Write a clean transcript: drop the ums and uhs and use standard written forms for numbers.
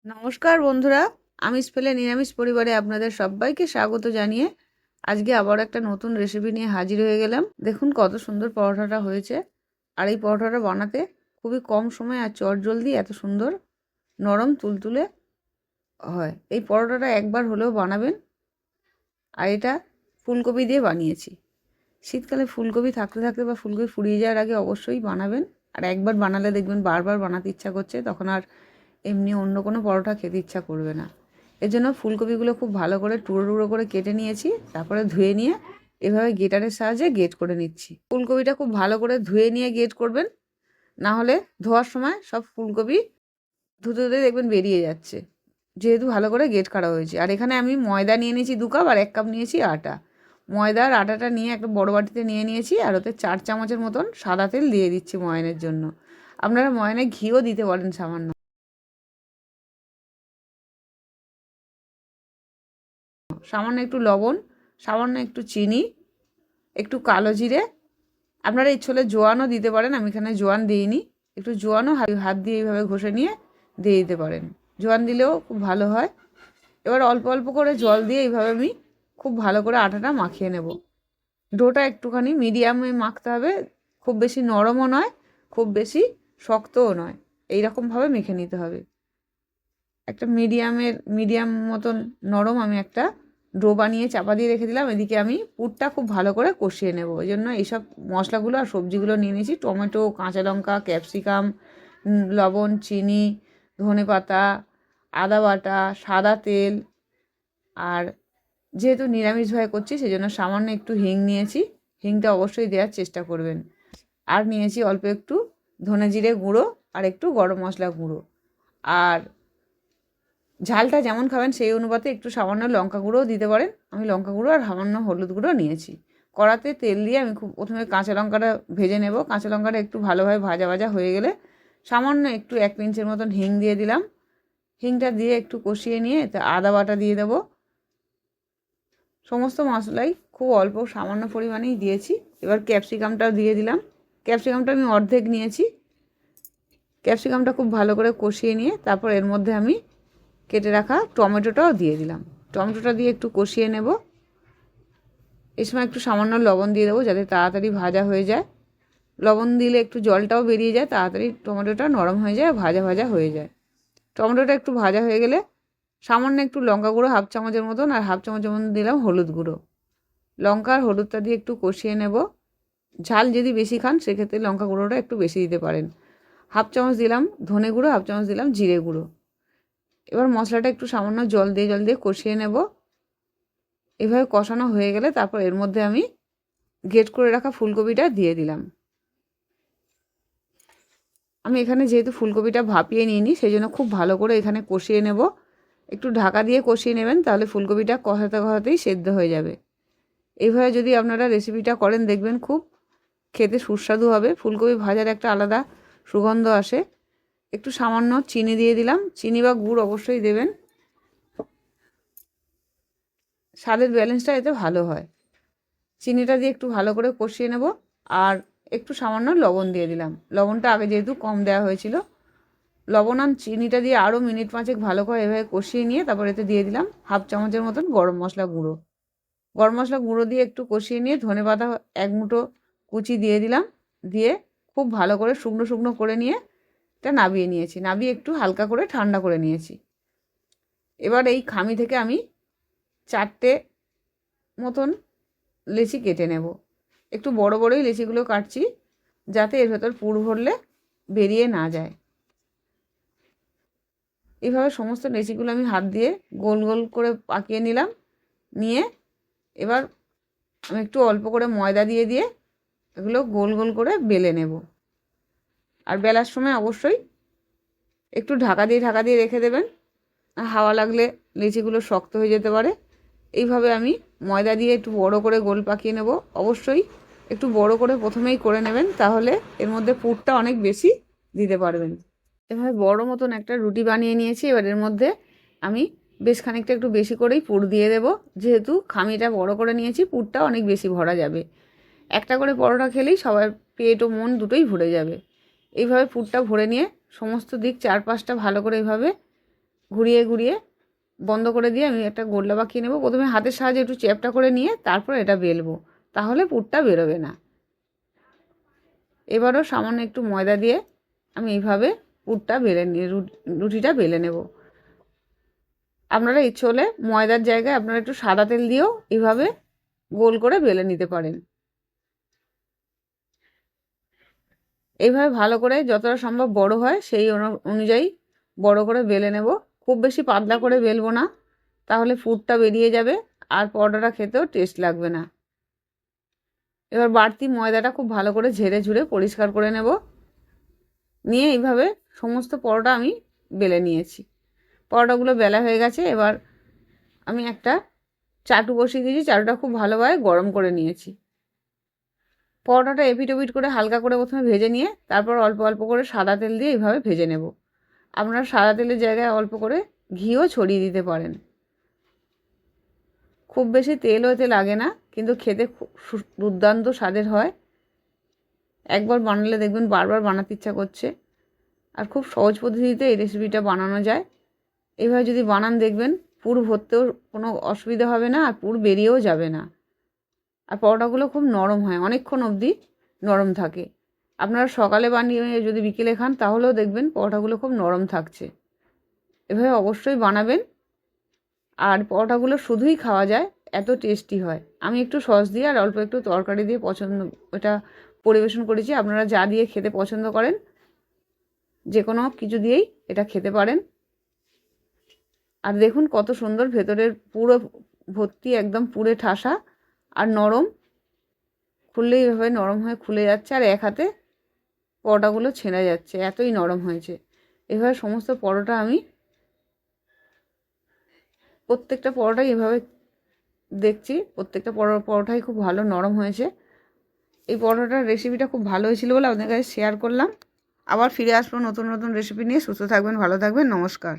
নমস্কার বন্ধুরা, আমিষ পেলে নিরামিষ পরিবারে আপনাদের সবাইকে স্বাগত জানিয়ে আজকে আবার একটা নতুন রেসিপি নিয়ে হাজির হয়ে গেলাম। দেখুন কত সুন্দর পরোটাটা হয়েছে। আর এই পরোটাটা বানাতে খুবই কম সময় আর চটজলদি এত সুন্দর নরম তুলতুলে হয়। এই পরোটাটা একবার হলেও বানাবেন। আর এটা ফুলকপি দিয়ে বানিয়েছি। শীতকালে ফুলকপি থাকতে থাকতে বা ফুলকপি ফুরিয়ে যাওয়ার আগে অবশ্যই বানাবেন। আর একবার বানালে দেখবেন বারবার বানাতে ইচ্ছা করছে, তখন আর এমনি অন্য কোনো পরোটা খেতে ইচ্ছা করবে না। এর জন্য ফুলকপিগুলো খুব ভালো করে টুকরো টুকরো করে কেটে নিয়েছি, তারপরে ধুয়ে নিয়ে এভাবে গ্রেটারের সাহায্যে গ্রেট করে নিচ্ছি। ফুলকপিটা খুব ভালো করে ধুয়ে নিয়ে গ্রেট করবেন, না হলে ধোয়ার সময় সব ফুলকপি ধুতে ধুতে দেখবেন বেরিয়ে যাচ্ছে, যেহেতু ভালো করে গ্রেট করা হয়েছে। আর এখানে আমি ময়দা নিয়ে নিয়েছি 2 কাপ, আর 1 কাপ নিয়েছি আটা। ময়দা আর আটাটা নিয়ে একটা বড় বাটিতে নিয়ে নিয়েছি, আর ওতে 4 চামচের মতন সাদা তেল দিয়ে দিচ্ছি ময়ানের জন্য। আপনারা ময়ানে ঘিও দিতে পারেন সামান্য। সামান্য একটু লবণ, সামান্য একটু চিনি, একটু কালো জিরে, আপনারা ইচ্ছে জোয়ানও দিতে পারেন। আমি এখানে জোয়ান দিইনি, একটু জোয়ানও হাত দিয়ে এইভাবে ঘষে নিয়ে দিয়ে দিতে পারেন। জোয়ান দিলেও খুব ভালো হয়। এবার অল্প অল্প করে জল দিয়ে এইভাবে আমি খুব ভালো করে আটাটা মাখিয়ে নেব। ডোটা একটুখানি মিডিয়ামে মাখতে হবে, খুব বেশি নরমও নয়, খুব বেশি শক্তও নয়, এইরকমভাবে মেখে নিতে হবে। একটা মিডিয়াম মতন নরম আমি একটা ডো বানিয়ে চাপা দিয়ে রেখে দিলাম। এদিকে আমি পুরটা খুব ভালো করে কষিয়ে নেব। ওই জন্য এইসব মশলাগুলো আর সবজিগুলো নিয়ে নিয়েছি: টমেটো, কাঁচা লঙ্কা, ক্যাপসিকাম, লবণ, চিনি, ধনে পাতা, আদা বাটা, সাদা তেল। আর যেহেতু নিরামিষভাবে করছি সেজন্য সামান্য একটু হিং নিয়েছি, হিংটা অবশ্যই দেওয়ার চেষ্টা করবেন। আর নিয়েছি অল্প একটু ধনে জিরে গুঁড়ো আর একটু গরম মশলা গুঁড়ো। আর ঝালটা যেমন খাবেন সেই অনুপাতে একটু সামান্য লঙ্কা গুঁড়োও দিতে পারেন। আমি লঙ্কা গুঁড়ো আর সামান্য হলুদ গুঁড়ো নিয়েছি। কড়াতে তেল দিয়ে আমি খুব প্রথমে কাঁচা লঙ্কাটা ভেজে নেব। কাঁচা লঙ্কাটা একটু ভালোভাবে ভাজা ভাজা হয়ে গেলে সামান্য একটু 1 পিঞ্চের মতন হিং দিয়ে দিলাম। হিংটা দিয়ে একটু কষিয়ে নিয়ে এতে আদা বাটা দিয়ে দেবো। সমস্ত মশলাই খুব অল্প সামান্য পরিমাণেই দিয়েছি। এবার ক্যাপসিকামটাও দিয়ে দিলাম। ক্যাপসিকামটা আমি অর্ধেক নিয়েছি। ক্যাপসিকামটা খুব ভালো করে কষিয়ে নিয়ে তারপর এর মধ্যে আমি কেটে রাখা টমেটোটাও দিয়ে দিলাম। টমেটোটা দিয়ে একটু কষিয়ে নেব। এই সময় একটু সামান্য লবণ দিয়ে দেবো যাতে তাড়াতাড়ি ভাজা হয়ে যায়। লবণ দিলে একটু জলটাও বেরিয়ে যায়, তাড়াতাড়ি টমেটোটা নরম হয়ে যায়, ভাজা ভাজা হয়ে যায়। টমেটোটা একটু ভাজা হয়ে গেলে সামান্য একটু লঙ্কা গুঁড়ো 1/2 চামচের মতন আর 1/2 চামচের মতন দিলাম হলুদ গুঁড়ো। লঙ্কা আর হলুদটা দিয়ে একটু কষিয়ে নেব। ঝাল যদি বেশি খান সেক্ষেত্রে লঙ্কা গুঁড়োটা একটু বেশি দিতে পারেন। 1/2 চামচ দিলাম ধনে গুঁড়ো, 1/2 চামচ দিলাম জিরে গুঁড়ো। এবার মশলাটা একটু সামান্য জল দিয়ে কষিয়ে নেব। এভাবে কষানো হয়ে গেলে তারপর এর মধ্যে আমি গ্রেট করে রাখা ফুলকপিটা দিয়ে দিলাম। আমি এখানে যেহেতু ফুলকপিটা ভাপিয়ে নিইনি সেই জন্য খুব ভালো করে এখানে কষিয়ে নেব। একটু ঢাকা দিয়ে কষিয়ে নেবেন, তাহলে ফুলকপিটা কষাতে কষাতেই সেদ্ধ হয়ে যাবে। এইভাবে যদি আপনারা রেসিপিটা করেন দেখবেন খুব খেতে সুস্বাদু হবে। ফুলকপি ভাজার একটা আলাদা সুগন্ধ আসে। একটু সামান্য চিনি দিয়ে দিলাম। চিনি বা গুড় অবশ্যই দেবেন, স্বাদের ব্যালেন্সটা এতে ভালো হয়। চিনিটা দিয়ে একটু ভালো করে কষিয়ে নেব। আর একটু সামান্য লবণ দিয়ে দিলাম। লবণটা আগে যেহেতু কম দেওয়া হয়েছিল, লবণ আর চিনিটা দিয়ে আরও মিনিট 5 ভালো করে এভাবে কষিয়ে নিয়ে তারপর এতে দিয়ে দিলাম 1/2 চামচের মতন গরম মশলা গুঁড়ো। গরম মশলা গুঁড়ো দিয়ে একটু কষিয়ে নিয়ে ধনে পাতা 1 মুঠো কুচি দিয়ে দিলাম। দিয়ে খুব ভালো করে শুকনো শুকনো করে নিয়ে এটা নাবিয়ে নিয়েছি। নাবিয়ে একটু হালকা করে ঠান্ডা করে নিয়েছি। এবার এই খামি থেকে আমি 4টে মতন লেচি কেটে নেব। একটু বড় বড়ই লেচিগুলো কাটছি যাতে এর ভেতর পুর ভরলে বেরিয়ে না যায়। এইভাবে সমস্ত লেচিগুলো আমি হাত দিয়ে গোল গোল করে পাকিয়ে নিলাম। নিয়ে এবার আমি একটু অল্প করে ময়দা দিয়ে দিয়ে এগুলো গোল গোল করে বেলে নেব। আর বেলার সময় অবশ্যই একটু ঢাকা দিয়ে রেখে দেবেন, হাওয়া লাগলে লেচিগুলো শক্ত হয়ে যেতে পারে। এইভাবে আমি ময়দা দিয়ে একটু বড় করে গোল পাকিয়ে নেব। অবশ্যই একটু বড় করে প্রথমেই করে নেবেন, তাহলে এর মধ্যে পুরটা অনেক বেশি দিতে পারবেন। এভাবে বড় মতন একটা রুটি বানিয়ে নিয়েছি। এবার এর মধ্যে আমি বেশ খানিকটা একটু বেশি করেই পুর দিয়ে দেব। যেহেতু খামিটা বড় করে নিয়েছি, পুরটা অনেক বেশি ভরা যাবে। একটা করে পরোটা খেলেই সবার পেট ও মন দুটোই ভরে যাবে। এইভাবে পুরটা ভরে নিয়ে সমস্ত দিক 4-5টা ভালো করে এইভাবে ঘুরিয়ে ঘুরিয়ে বন্ধ করে দিয়ে আমি একটা গোল্লা বাকিয়ে নেব। প্রথমে হাতের সাহায্যে একটু চ্যাপটা করে নিয়ে তারপর এটা বেলবো, তাহলে পুরটা বেরোবে না। এবারও সামান্য একটু ময়দা দিয়ে আমি এইভাবে পুরটা বেলে নিয়ে রুটিটা বেলে নেব। আপনারা ইচ্ছে হলে ময়দার জায়গায় আপনারা একটু সাদা তেল দিয়েও এইভাবে গোল করে বেলে নিতে পারেন। এইভাবে ভালো করে যতটা সম্ভব বড় হয় সেই অনুযায়ী বড় করে বেলে নেব। খুব বেশি পাতলা করে বেলবো না, তাহলে পুরটা বেরিয়ে যাবে আর পরোটাটা খেতেও টেস্ট লাগবে না। এবার বাড়তি ময়দাটা খুব ভালো করে ঝেড়ে ঝুড়ে পরিষ্কার করে নেব। নিয়ে এইভাবে সমস্ত পরোটা আমি বেলে নিয়েছি। পরোটাগুলো বেলা হয়ে গেছে। এবার আমি একটা চাটু বসিয়ে দিয়েছি, চাটুটা খুব ভালোভাবে গরম করে নিয়েছি। পরোটাটা এপিট ওপিট করে হালকা করে প্রথমে ভেজে নিয়ে তারপর অল্প অল্প করে সাদা তেল দিয়ে এইভাবে ভেজে নেব। আপনারা সাদা তেলের জায়গায় অল্প করে ঘিও ছড়িয়ে দিতে পারেন। খুব বেশি তেল হতে লাগে না, কিন্তু খেতে দুর্দান্ত স্বাদের হয়। একবার বানালে দেখবেন বারবার বানাতে ইচ্ছা করছে। আর খুব সহজ পদ্ধতিতে এই রেসিপিটা বানানো যায়। এইভাবে যদি বানান দেখবেন পুর ভরতেও কোনো অসুবিধা হবে না, আর পুর বেরিয়েও যাবে না। আর পরোটাগুলো খুব নরম হয়, অনেকক্ষণ অবধি নরম থাকে। আপনারা সকালে বানিয়ে যদি বিকেলে খান তাহলেও দেখবেন পরোটাগুলো খুব নরম থাকছে। এভাবে অবশ্যই বানাবেন। আর পরোটাগুলো শুধুই খাওয়া যায়, এত টেস্টি হয়। আমি একটু সস দিয়ে আর অল্প একটু তরকারি দিয়ে এটা পরিবেশন করেছি। আপনারা যা দিয়ে খেতে পছন্দ করেন যে কোনো কিছু দিয়েই এটা খেতে পারেন। আর দেখুন কত সুন্দর, ভেতরের পুরো ভর্তি একদম পুরে ঠাসা আর নরম। খুললেই এভাবে নরম হয়ে খুলে যাচ্ছে আর এক হাতে পরোটাগুলো ছেড়ে যাচ্ছে, এতই নরম হয়েছে। এভাবে সমস্ত পরোটা আমি প্রত্যেকটা পরোটাই এভাবে দেখছি, প্রত্যেকটা পরোটাই খুব ভালো নরম হয়েছে। এই পরোটার রেসিপিটা খুব ভালো হয়েছিল বলে আপনাদের কাছে শেয়ার করলাম। আবার ফিরে আসবো নতুন নতুন রেসিপি নিয়ে। সুস্থ থাকবেন, ভালো থাকবেন, নমস্কার।